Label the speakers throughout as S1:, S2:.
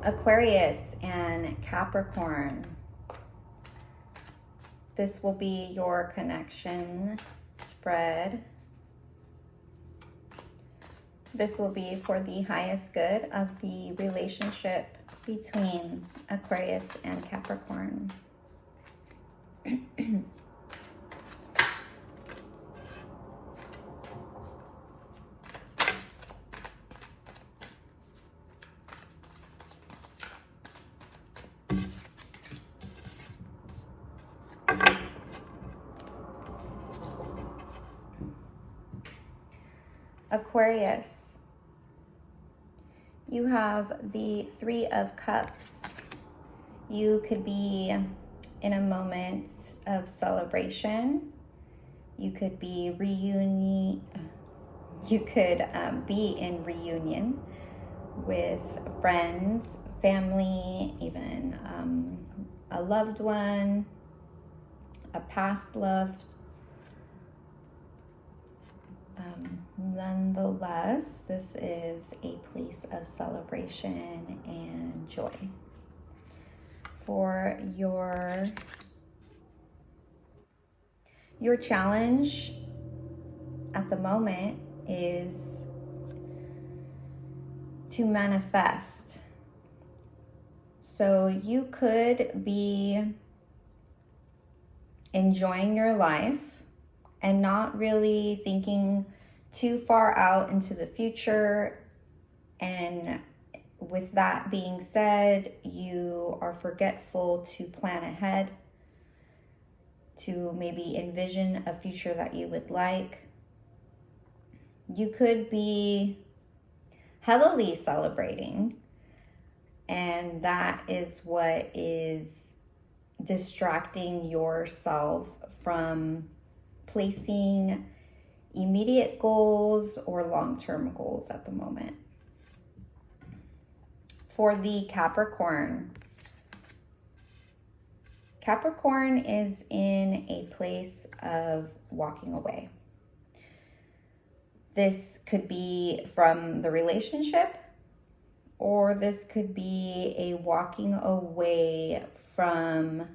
S1: Aquarius and Capricorn. This will be your connection spread. This will be for the highest good of the relationship between Aquarius and Capricorn. Aquarius, you have the Three of Cups. You could be in a moment of celebration. You could be be in reunion with friends, family, even a loved one, a past loved. Nonetheless, this is a place of celebration and joy. For your challenge at the moment is to manifest. So you could be enjoying your life and not really thinking too far out into the future. And with that being said, you are forgetful to plan ahead, to maybe envision a future that you would like. You could be heavily celebrating, and that is what is distracting yourself from placing immediate goals or long-term goals at the moment. For the Capricorn is in a place of walking away. This could be from the relationship, or this could be a walking away from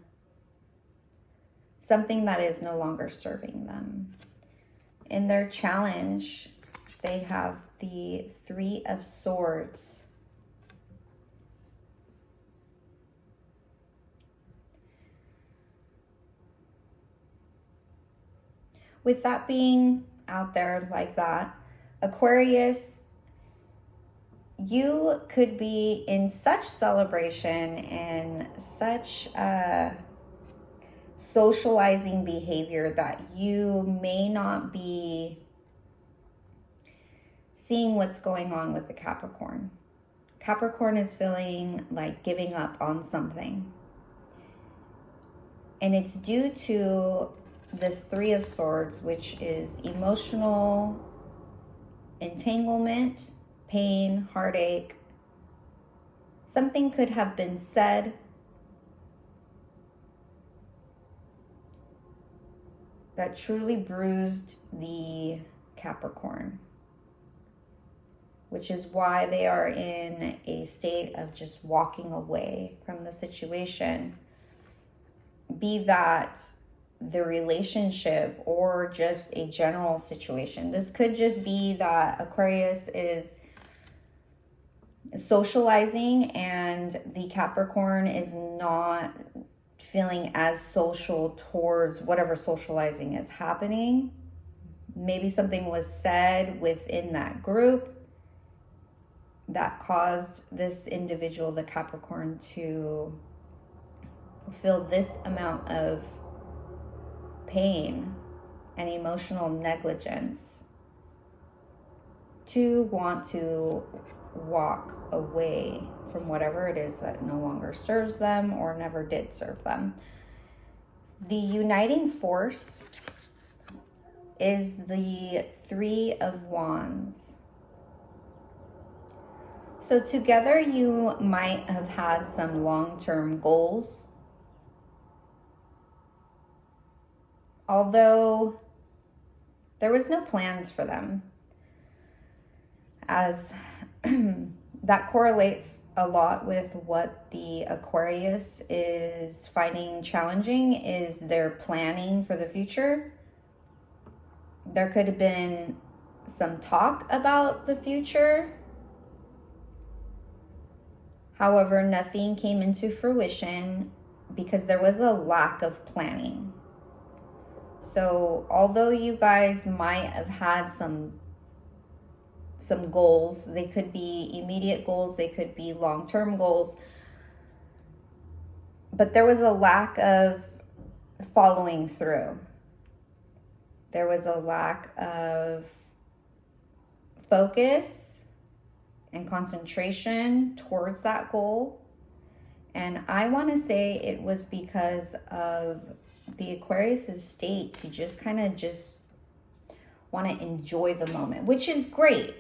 S1: something that is no longer serving them. In their challenge, they have the Three of Swords. With that being out there like that, Aquarius, you could be in such celebration and such socializing behavior that you may not be seeing what's going on with the Capricorn. Capricorn is feeling like giving up on something. And it's due to this Three of Swords, which is emotional entanglement, pain, heartache. Something could have been said that truly bruised the Capricorn, which is why they are in a state of just walking away from the situation. Be that the relationship or just a general situation. This could just be that Aquarius is socializing and the Capricorn is not feeling as social towards whatever socializing is happening. Maybe something was said within that group that caused this individual, the Capricorn, to feel this amount of pain and emotional negligence, to want to walk away from whatever it is that no longer serves them or never did serve them. The uniting force is the Three of Wands. So together you might have had some long-term goals, although there was no plans for them, as that correlates a lot with what the Aquarius is finding challenging is their planning for the future. There could have been some talk about the future. However, nothing came into fruition because there was a lack of planning. So although you guys might have had some goals, they could be immediate goals, they could be long-term goals, but there was a lack of following through. There was a lack of focus and concentration towards that goal. And I want to say it was because of the Aquarius's state to just kind of just want to enjoy the moment, which is great.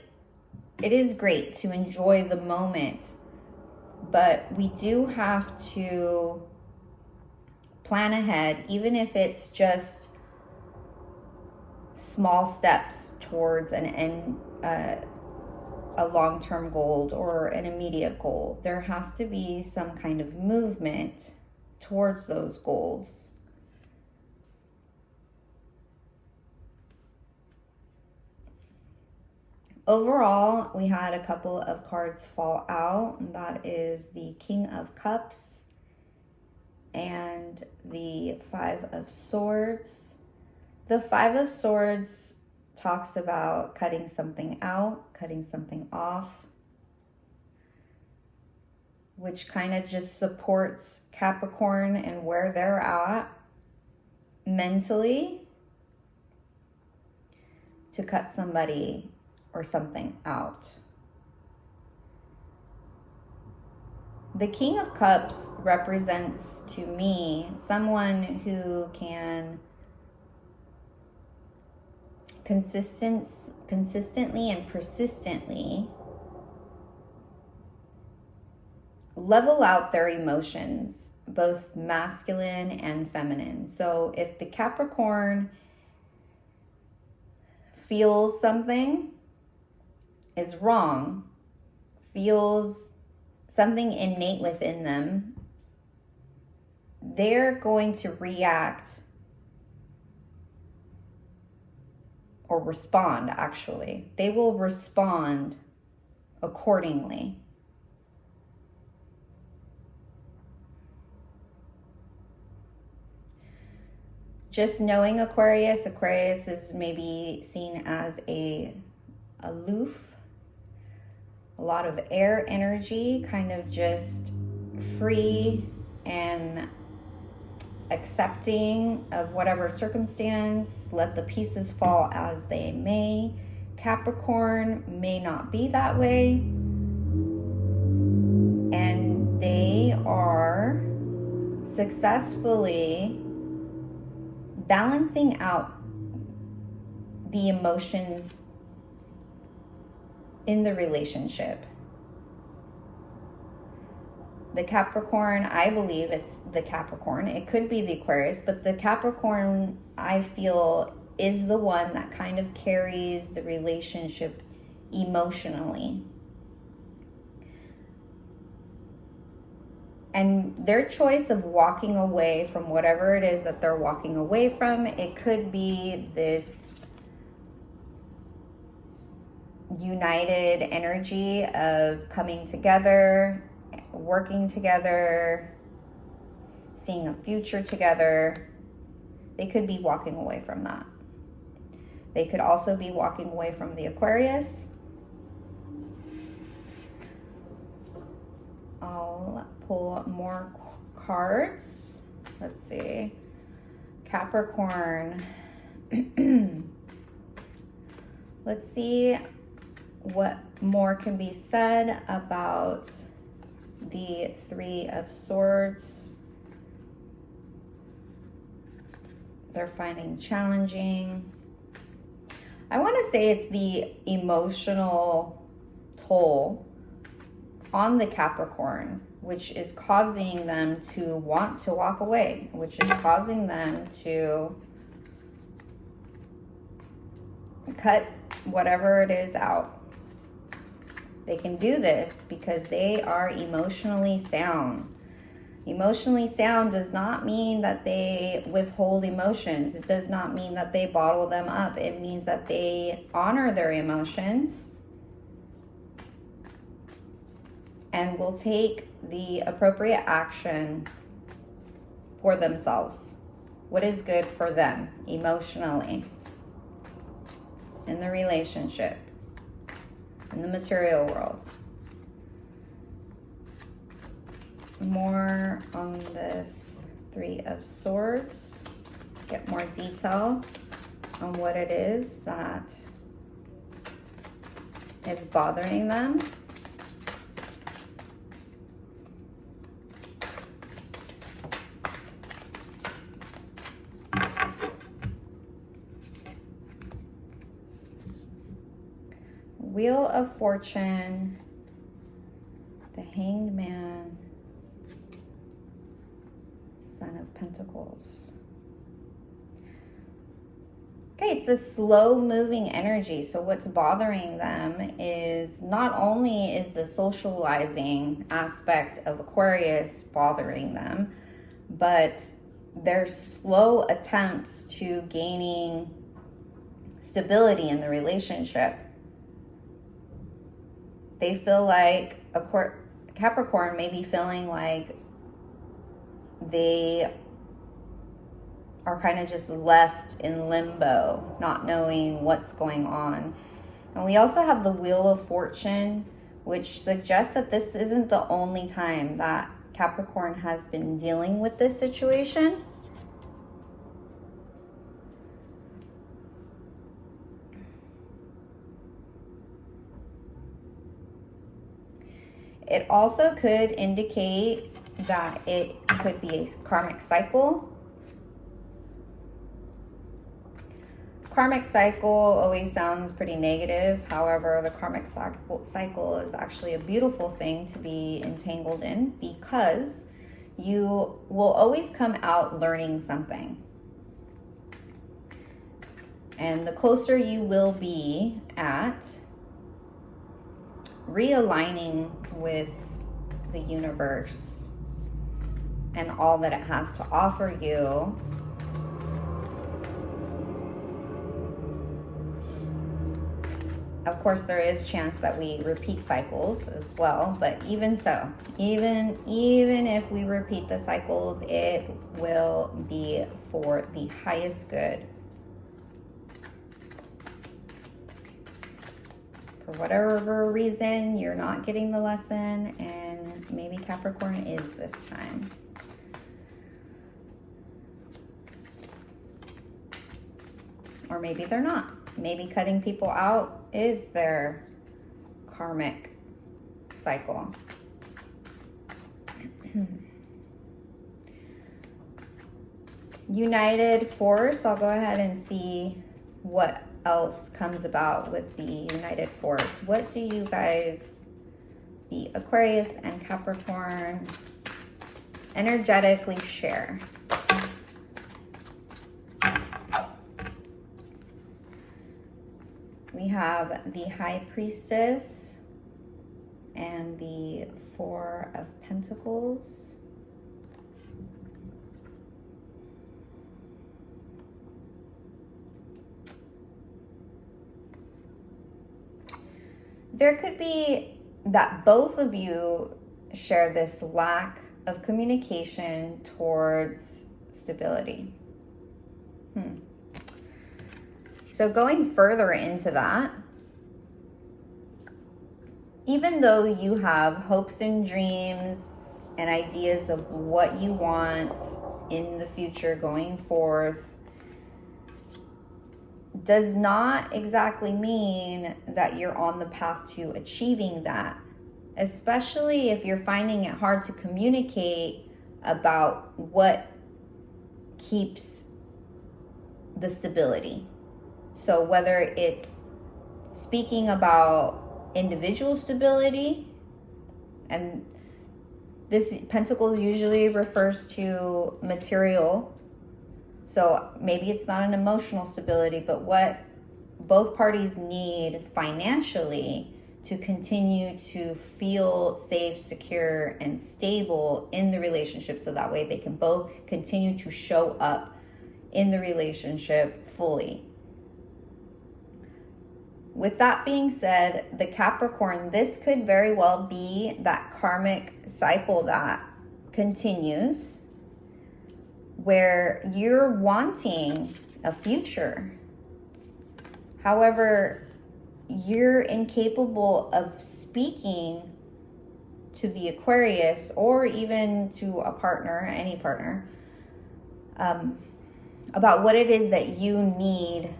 S1: It is great to enjoy the moment, but we do have to plan ahead, even if it's just small steps towards an end, a long-term goal or an immediate goal. There has to be some kind of movement towards those goals. Overall, we had a couple of cards fall out, and that is the King of Cups and the Five of Swords. The Five of Swords talks about cutting something out, cutting something off, which kind of just supports Capricorn and where they're at mentally to cut somebody or something out. The King of Cups represents to me someone who can consistently and persistently level out their emotions, both masculine and feminine. So if the Capricorn feels something is wrong, feels something innate within them, they're going to react or respond, actually. They will respond accordingly. Just knowing Aquarius is maybe seen as aloof, a lot of air energy, kind of just free and accepting of whatever circumstance, let the pieces fall as they may. Capricorn may not be that way, and they are successfully balancing out the emotions in the relationship. The Capricorn, I believe it's the Capricorn. It could be the Aquarius, but the Capricorn, I feel, is the one that kind of carries the relationship emotionally. And their choice of walking away from whatever it is that they're walking away from, it could be this united energy of coming together, working together, seeing a future together. They could be walking away from that. They could also be walking away from the Aquarius. I'll pull more cards. Let's see. Capricorn. Let's see what more can be said about the Three of Swords. They're finding challenging. I want to say it's the emotional toll on the Capricorn, which is causing them to want to walk away, which is causing them to cut whatever it is out. They can do this because they are emotionally sound. Emotionally sound does not mean that they withhold emotions. It does not mean that they bottle them up. It means that they honor their emotions and will take the appropriate action for themselves. What is good for them emotionally, in the relationship, in the material world. More on this Three of Swords. Get more detail on what it is that is bothering them. Wheel of Fortune, the Hanged Man, Son of Pentacles. Okay, it's a slow moving energy. So what's bothering them is not only is the socializing aspect of Aquarius bothering them, but their slow attempts to gaining stability in the relationship. They feel like Capricorn may be feeling like they are kind of just left in limbo, not knowing what's going on. And we also have the Wheel of Fortune, which suggests that this isn't the only time that Capricorn has been dealing with this situation. It also could indicate that it could be a karmic cycle. Karmic cycle always sounds pretty negative. However, the karmic cycle is actually a beautiful thing to be entangled in, because you will always come out learning something. And the closer you will be at realigning with the universe and all that it has to offer you, of course there is chance that we repeat cycles as well, but even so, even if we repeat the cycles, it will be for the highest good. For whatever reason, you're not getting the lesson, and maybe Capricorn is this time. Or maybe they're not. Maybe cutting people out is their karmic cycle. United Force. I'll go ahead and see what else comes about with the United Force. What do you guys, the Aquarius and Capricorn, energetically share? We have the High Priestess and the Four of Pentacles. There could be that both of you share this lack of communication towards stability. So going further into that, even though you have hopes and dreams and ideas of what you want in the future going forth, does not exactly mean that you're on the path to achieving that, especially if you're finding it hard to communicate about what keeps the stability. So whether it's speaking about individual stability, and this Pentacles usually refers to material. So maybe it's not an emotional stability, but what both parties need financially to continue to feel safe, secure, and stable in the relationship, so that way they can both continue to show up in the relationship fully. With that being said, the Capricorn, this could very well be that karmic cycle that continues, where you're wanting a future. However, you're incapable of speaking to the Aquarius, or even to a partner, any partner, about what it is that you need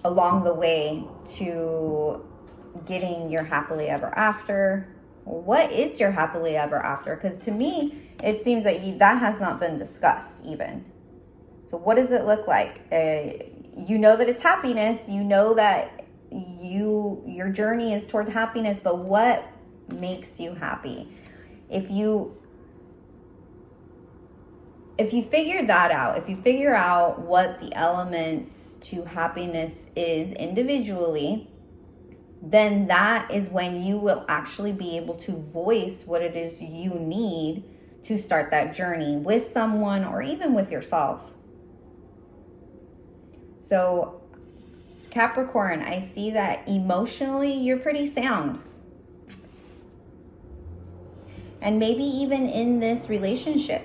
S1: along the way to getting your happily ever after. What is your happily ever after? Because to me, it seems that that has not been discussed even. So what does it look like? You know that it's happiness. You know that your journey is toward happiness, but what makes you happy? If you figure that out, if you figure out what the elements to happiness is individually, then that is when you will actually be able to voice what it is you need to start that journey with someone, or even with yourself. So Capricorn, I see that emotionally you're pretty sound. And maybe even in this relationship,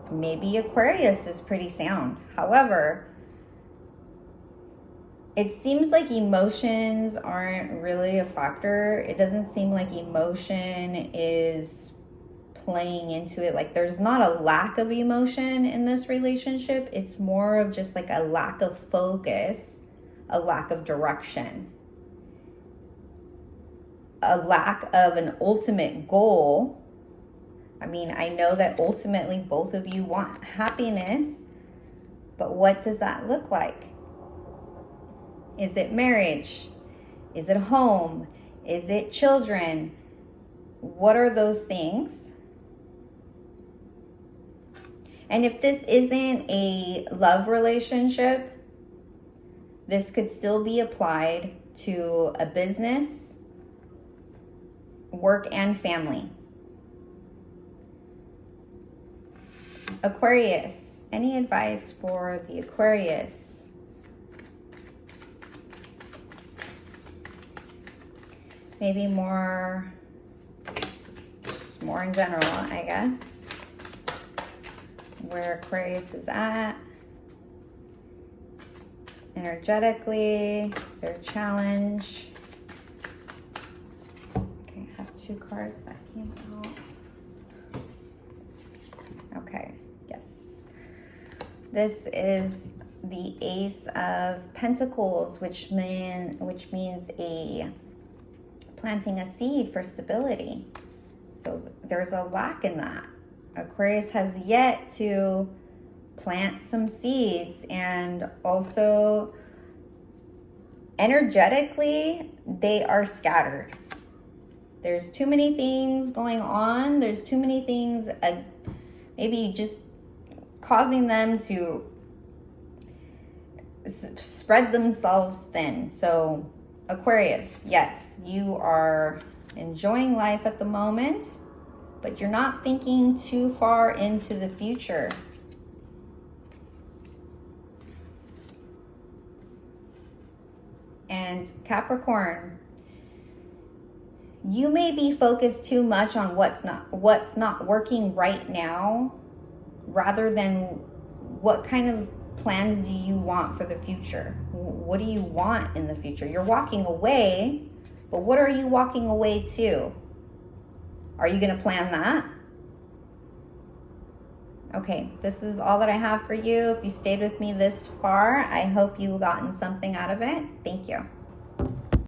S1: maybe Aquarius is pretty sound. However, it seems like emotions aren't really a factor. It doesn't seem like emotion is playing into it. Like, there's not a lack of emotion in this relationship. It's more of just like a lack of focus, a lack of direction, a lack of an ultimate goal. I mean, I know that ultimately both of you want happiness, but what does that look like? Is it marriage? Is it home? Is it children? What are those things? And if this isn't a love relationship, this could still be applied to a business, work, and family. Aquarius, any advice for the Aquarius? Maybe more, just more in general, I guess. Where Aquarius is at energetically, their challenge. Okay, I have two cards that came out. Okay, yes. This is the Ace of Pentacles, which means planting a seed for stability. So there's a lack in that. Aquarius has yet to plant some seeds, and also energetically they are scattered. There's too many things going on. There's too many things maybe just causing them to spread themselves thin. So Aquarius, yes, you are enjoying life at the moment, but you're not thinking too far into the future. And Capricorn, you may be focused too much on what's not working right now, rather than what kind of plans do you want for the future? What do you want in the future? You're walking away, but what are you walking away to? Are you going to plan that? Okay, this is all that I have for you. If you stayed with me this far, I hope you've gotten something out of it. Thank you.